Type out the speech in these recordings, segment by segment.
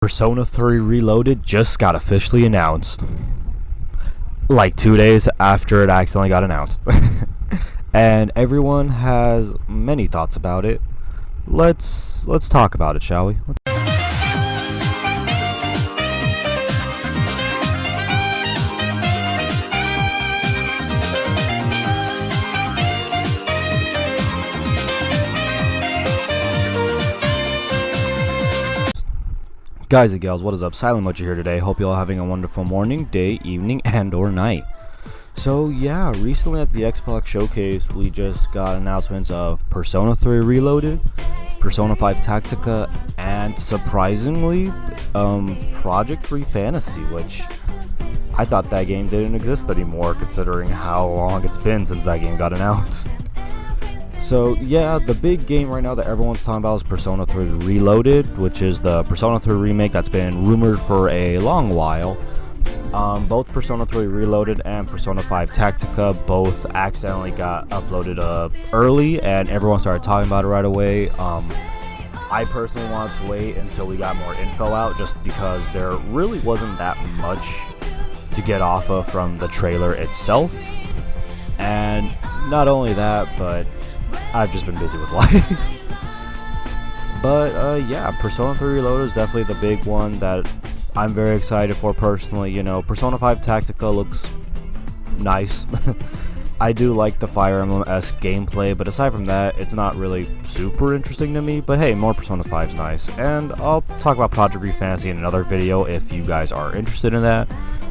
Persona 3 Reloaded just got officially announced. Like 2 days after it accidentally got announced. And everyone has many thoughts about it. Let's talk about it, shall we? Guys and gals, what is up? Silent Mochi here today. Hope you all having a wonderful morning, day, evening, and or night. So yeah, recently at the Xbox Showcase, we just got announcements of Persona 3 Reloaded, Persona 5 Tactica, and surprisingly, Project 3 Fantasy, which I thought that game didn't exist anymore considering how long it's been since that game got announced. So yeah, the big game right now that everyone's talking about is Persona 3 Reloaded, which is the Persona 3 remake that's been rumored for a long while. Both Persona 3 Reloaded and Persona 5 Tactica both accidentally got uploaded early, and everyone started talking about it right away. I personally wanted to wait until we got more info out, just because there really wasn't that much to get off of from the trailer itself. And not only that, but I've just been busy with life. But yeah, Persona 3 Reloaded is definitely the big one that I'm very excited for personally. You know, Persona 5 Tactica looks nice. I do like the Fire Emblem-esque gameplay, but aside from that, it's not really super interesting to me. But hey, more Persona 5 is nice. And I'll talk about Project 3 Fantasy in another video if you guys are interested in that.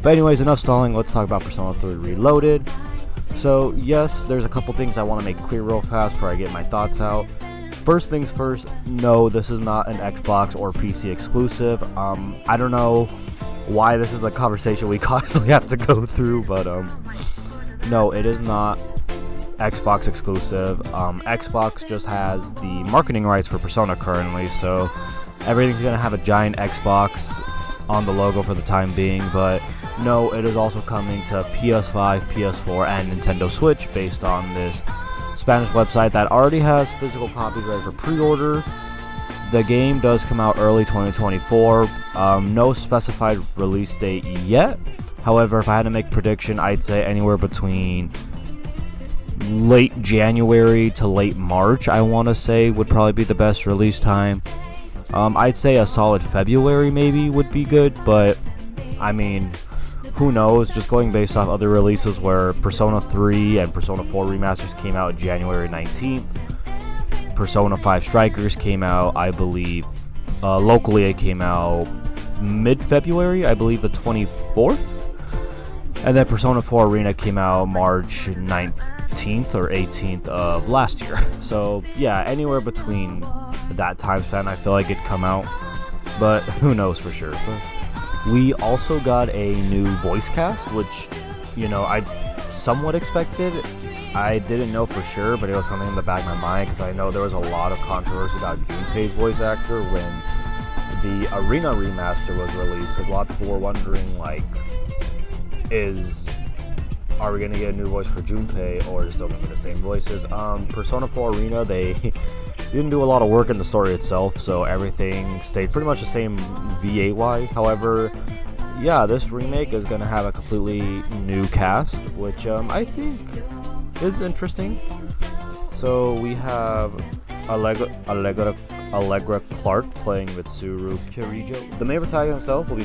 But anyways, enough stalling, let's talk about Persona 3 Reloaded. So yes, there's a couple things I want to make clear real fast before I get my thoughts out. First things first, no, this is not an Xbox or PC exclusive. I don't know why this is a conversation we constantly have to go through, but no, it is not Xbox exclusive. Xbox just has the marketing rights for Persona currently, so everything's gonna have a giant Xbox on the logo for the time being, but no, it is also coming to PS5, PS4, and Nintendo Switch based on this Spanish website that already has physical copies ready for pre-order. The game does come out early 2024. No specified release date yet. However, if I had to make a prediction, I'd say anywhere between late January to late March, I want to say, would probably be the best release time. I'd say a solid February maybe would be good, but I mean, who knows, just going based off other releases where Persona 3 and Persona 4 remasters came out January 19th. Persona 5 Strikers came out, I believe, locally it came out mid-February, I believe the 24th. And then Persona 4 Arena came out March 19th or 18th of last year. So yeah, anywhere between that time span I feel like it'd come out, but who knows for sure. But we also got a new voice cast, which, you know, I somewhat expected. I didn't know for sure, but it was something in the back of my mind because I know there was a lot of controversy about Junpei's voice actor when the Arena remaster was released, because a lot of people were wondering, like, are we going to get a new voice for Junpei, or is it still going to be the same voices? Persona 4 Arena, they didn't do a lot of work in the story itself, so everything stayed pretty much the same VA-wise. However, yeah, this remake is going to have a completely new cast, which I think is interesting. So we have Allegra Clark playing Mitsuru Kirijo. The main protagonist himself will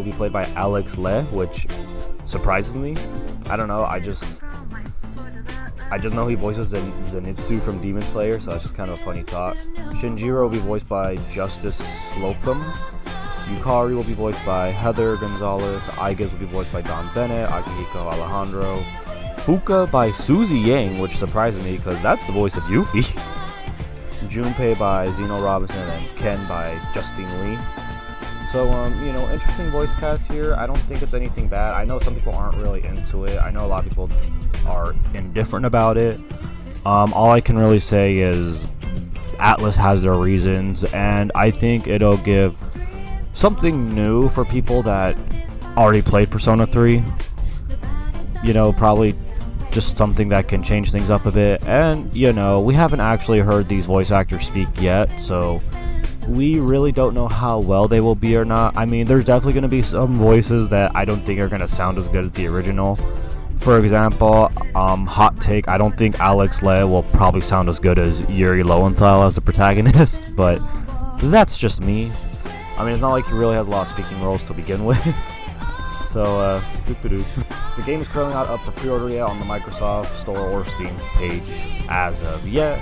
be played by Alex Le, which surprises me. I don't know, I just know he voices Zenitsu from Demon Slayer, so that's just kind of a funny thought. Shinjiro will be voiced by Justice Slocum. Yukari will be voiced by Heather Gonzalez. Aiges will be voiced by Don Bennett. Akihiko Alejandro. Fuka by Suzy Yang, which surprises me because that's the voice of Yuffie. Junpei by Zeno Robinson, and Ken by Justine Lee. So, you know, interesting voice cast here. I don't think it's anything bad. I know some people aren't really into it. I know a lot of people are indifferent about it. All I can really say is Atlas has their reasons, and I think it'll give something new for people that already played Persona 3. You know, probably just something that can change things up a bit. And, you know, we haven't actually heard these voice actors speak yet, so we really don't know how well they will be or not. I mean, there's definitely going to be some voices that I don't think are going to sound as good as the original. For example, hot take, I don't think Alex Leh will probably sound as good as Yuri Lowenthal as the protagonist, but that's just me. I mean, it's not like he really has a lot of speaking roles to begin with. So, the game is currently not up for pre-order yet on the Microsoft Store or Steam page as of yet.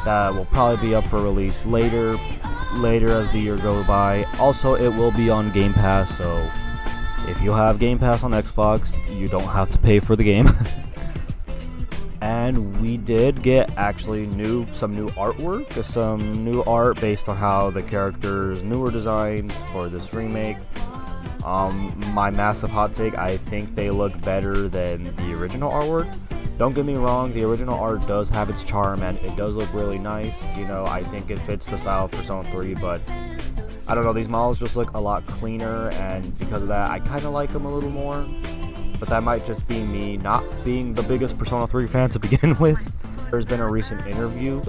That will probably be up for release later as the year goes by. Also, it will be on Game Pass, so if you have Game Pass on Xbox, you don't have to pay for the game. And we did get actually some new artwork, some new art based on how the characters' newer designs for this remake. My massive hot take, I think they look better than the original artwork. Don't get me wrong, the original art does have its charm and it does look really nice. You know, I think it fits the style of Persona 3, but I don't know, these models just look a lot cleaner, and because of that, I kind of like them a little more. But that might just be me not being the biggest Persona 3 fan to begin with. There's been a recent interview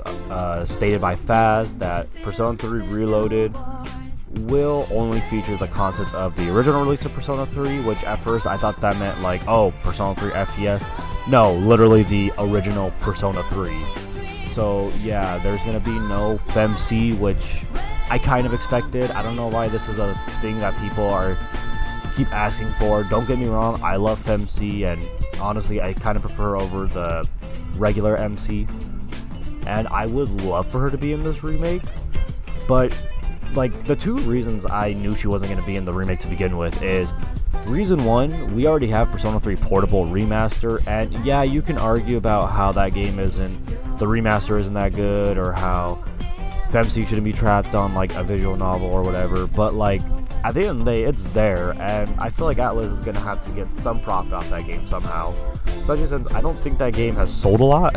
stated by Faz that Persona 3 Reloaded will only feature the content of the original release of Persona 3, which at first I thought that meant like, oh, Persona 3 FPS. No, literally the original Persona 3. So yeah, there's gonna be no FemC, which I kind of expected. I don't know why this is a thing that people keep asking for. Don't get me wrong, I love FemC, and honestly I kind of prefer over the regular MC, and I would love for her to be in this remake. But like, the two reasons I knew she wasn't going to be in the remake to begin with is, reason one, we already have Persona 3 Portable Remaster, and yeah, you can argue about how that game the remaster isn't that good, or how FemC shouldn't be trapped on like a visual novel or whatever, but like, at the end of the day, it's there, and I feel like Atlas is going to have to get some profit off that game somehow, especially since I don't think that game has sold a lot.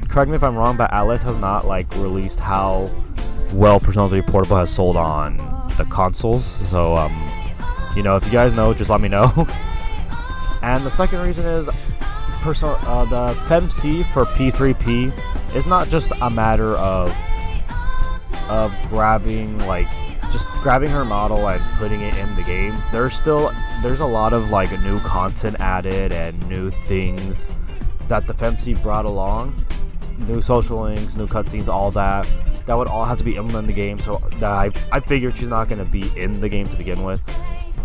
Correct me if I'm wrong, but Atlas has not like released how well Persona 3 Portable has sold on the consoles, so you know, if you guys know, just let me know. And the second reason is the FemC for P3P is not just a matter of grabbing her model and putting it in the game. There's a lot of like new content added and new things that the FemC brought along, new social links, new cutscenes, all that would all have to be implemented in the game, so that I figured she's not going to be in the game to begin with.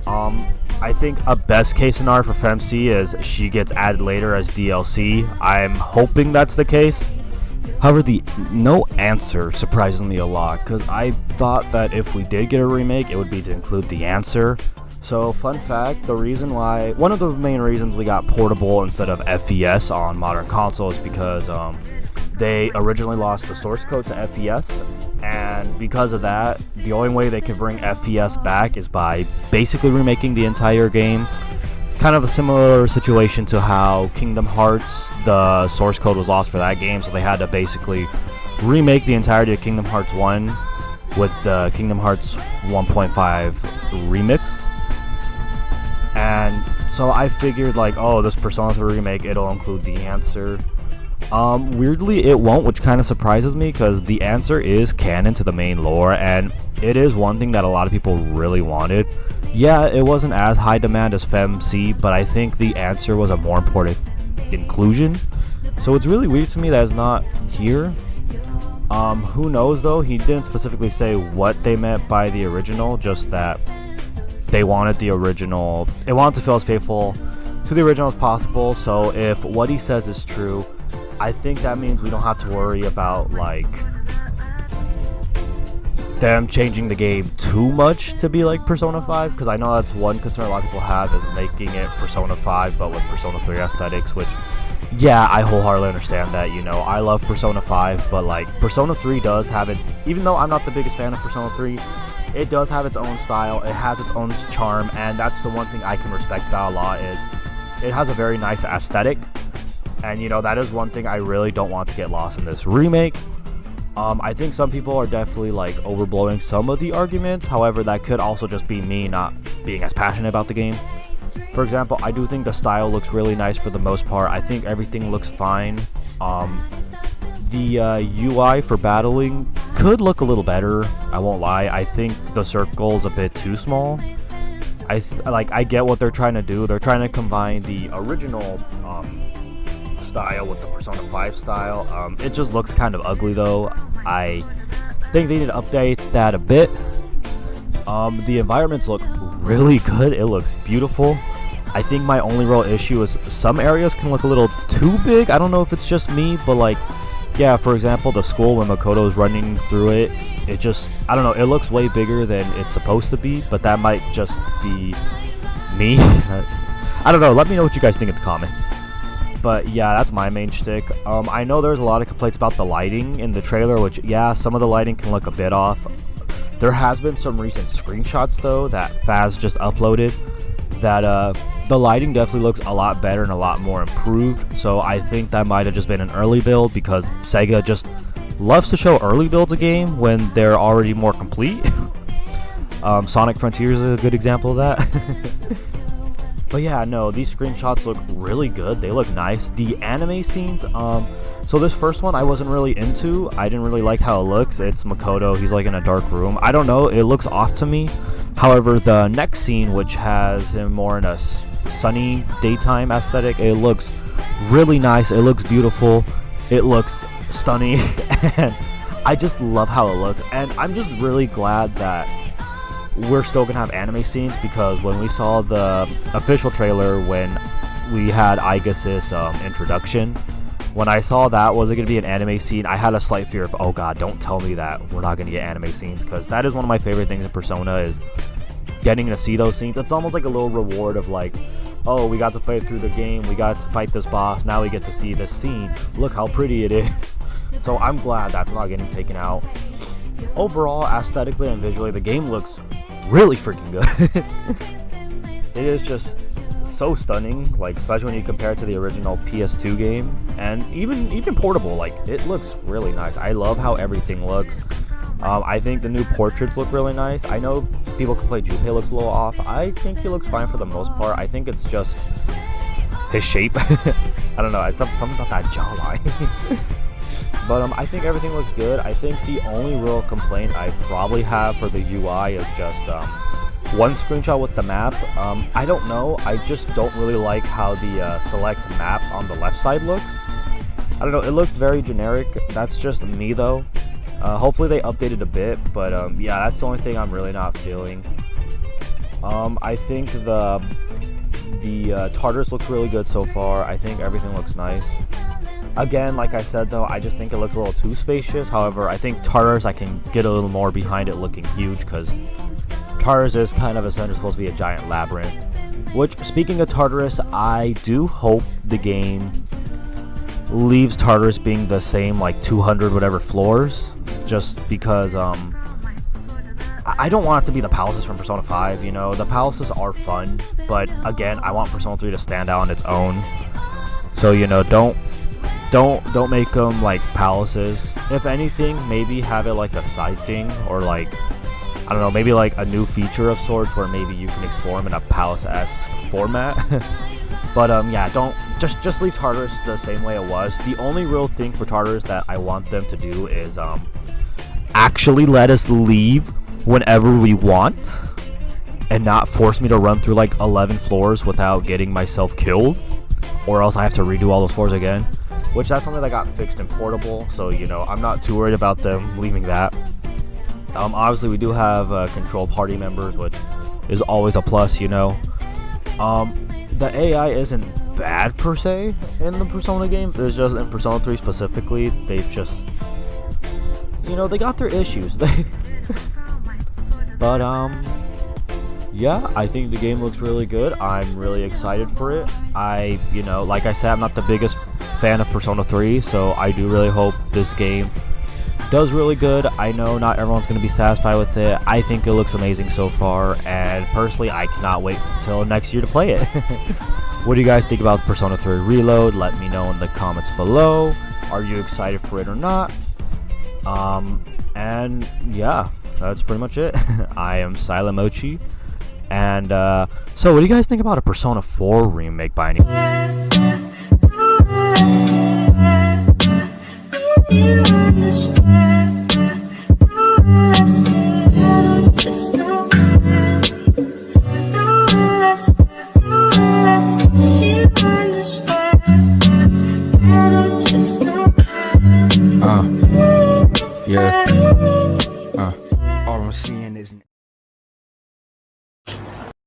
I think a best case scenario for FemC is she gets added later as DLC. I'm hoping that's the case. However, the no answer surprises me a lot, because I thought that if we did get a remake, it would be to include the answer. So, fun fact, one of the main reasons we got portable instead of FES on modern consoles is because they originally lost the source code to FES, and because of that, the only way they can bring FES back is by basically remaking the entire game. Kind of a similar situation to how Kingdom Hearts, the source code was lost for that game, so they had to basically remake the entirety of Kingdom Hearts 1 with the Kingdom Hearts 1.5 remix. And so I figured like, oh, this Persona 3 remake, it'll include the answer. Weirdly it won't, which kind of surprises me, because the answer is canon to the main lore, and it is one thing that a lot of people really wanted. Yeah, it wasn't as high demand as FemC, but I think the answer was a more important inclusion. So it's really weird to me that it's not here. Who knows though, he didn't specifically say what they meant by the original, just that they wanted the original, they wanted to feel as faithful to the original as possible. So if what he says is true, I think that means we don't have to worry about like them changing the game too much to be like Persona 5, because I know that's one concern a lot of people have, is making it Persona 5 but with Persona 3 aesthetics, which yeah, I wholeheartedly understand that. You know, I love Persona 5, but like Persona 3 does have it, even though I'm not the biggest fan of Persona 3, it does have its own style, it has its own charm, and that's the one thing I can respect about a lot, is it has a very nice aesthetic. And you know, that is one thing I really don't want to get lost in this remake. I think some people are definitely like overblowing some of the arguments. However, that could also just be me not being as passionate about the game. For example, I do think the style looks really nice for the most part. I think everything looks fine. The UI for battling could look a little better. I won't lie. I think the circle's a bit too small. I get what they're trying to do. They're trying to combine the original style with the Persona 5 style. It just looks kind of ugly though. I think they need to update that a bit. The environments look really good. It looks beautiful. I think my only real issue is some areas can look a little too big. I don't know if it's just me, but like, yeah, for example, the school when Makoto is running through it, it just, I don't know, it looks way bigger than it's supposed to be, but that might just be me. I don't know, let me know what you guys think in the comments. But yeah, that's my main shtick. I know there's a lot of complaints about the lighting in the trailer, which, yeah, some of the lighting can look a bit off. There has been some recent screenshots, though, that Faz just uploaded, that the lighting definitely looks a lot better and a lot more improved. So I think that might have just been an early build, because Sega just loves to show early builds a game when they're already more complete. Sonic Frontiers is a good example of that. But yeah, no, these screenshots look really good. They look nice. The anime scenes, so this first one I wasn't really into. I didn't really like how it looks. It's Makoto, he's like in a dark room. I don't know, it looks off to me. However, the next scene, which has him more in a sunny daytime aesthetic, it looks really nice. It looks beautiful. It looks stunning. And I just love how it looks. And I'm just really glad that we're still gonna have anime scenes, because when we saw the official trailer, when we had Aigis' introduction, when I saw that was it gonna be an anime scene, I had a slight fear of, oh god, don't tell me that we're not gonna get anime scenes, because that is one of my favorite things in Persona, is getting to see those scenes. It's almost like a little reward of like, oh, we got to play through the game, we got to fight this boss, now we get to see this scene, look how pretty it is. So I'm glad that's not getting taken out. Overall, aesthetically and visually, the game looks really freaking good. It is just so stunning, like especially when you compare it to the original PS2 game, and even portable, like it looks really nice. I love how everything looks. I think the new portraits look really nice. I know people complain Junpei looks a little off. I think he looks fine for the most part. I think it's just his shape. I don't know, it's something about that jawline. But I think everything looks good. I think the only real complaint I probably have for the UI is just one screenshot with the map. I don't know. I just don't really like how the select map on the left side looks. I don't know. It looks very generic. That's just me though. Hopefully they updated a bit. But yeah, that's the only thing I'm really not feeling. I think the Tartarus looks really good so far. I think everything looks nice. Again, like I said though, I just think it looks a little too spacious. However, I think Tartarus, I can get a little more behind it looking huge, because Tartarus is kind of essentially supposed to be a giant labyrinth. Which, speaking of Tartarus, I do hope the game leaves Tartarus being the same, like 200 whatever floors, just because I don't want it to be the palaces from Persona 5, you know. The palaces are fun, but again, I want Persona 3 to stand out on its own. So, you know, don't make them like palaces. If anything, maybe have it like a side thing, or like, I don't know, maybe like a new feature of sorts where maybe you can explore them in a palace-esque format. But yeah, don't just leave Tartarus the same way it was. The only real thing for Tartarus that I want them to do is actually let us leave whenever we want, and not force me to run through like 11 floors without getting myself killed, or else I have to redo all those floors again. Which that's something that got fixed in Portable, so you know, I'm not too worried about them leaving that. Obviously we do have control party members, which is always a plus, you know. The AI isn't bad per se in the Persona games. It's just in Persona 3 specifically, they've just, you know, they got their issues. But yeah, I think the game looks really good. I'm really excited for it. You know, like I said, I'm not the biggest fan of Persona 3, so I do really hope this game does really good. I know not everyone's going to be satisfied with it. I think it looks amazing so far, and personally, I cannot wait until next year to play it. What do you guys think about Persona 3 Reload? Let me know in the comments below. Are you excited for it or not? And yeah, that's pretty much it. I am Silent Mochi. And so what do you guys think about a Persona 4 remake by any Yeah. All I'm seeing is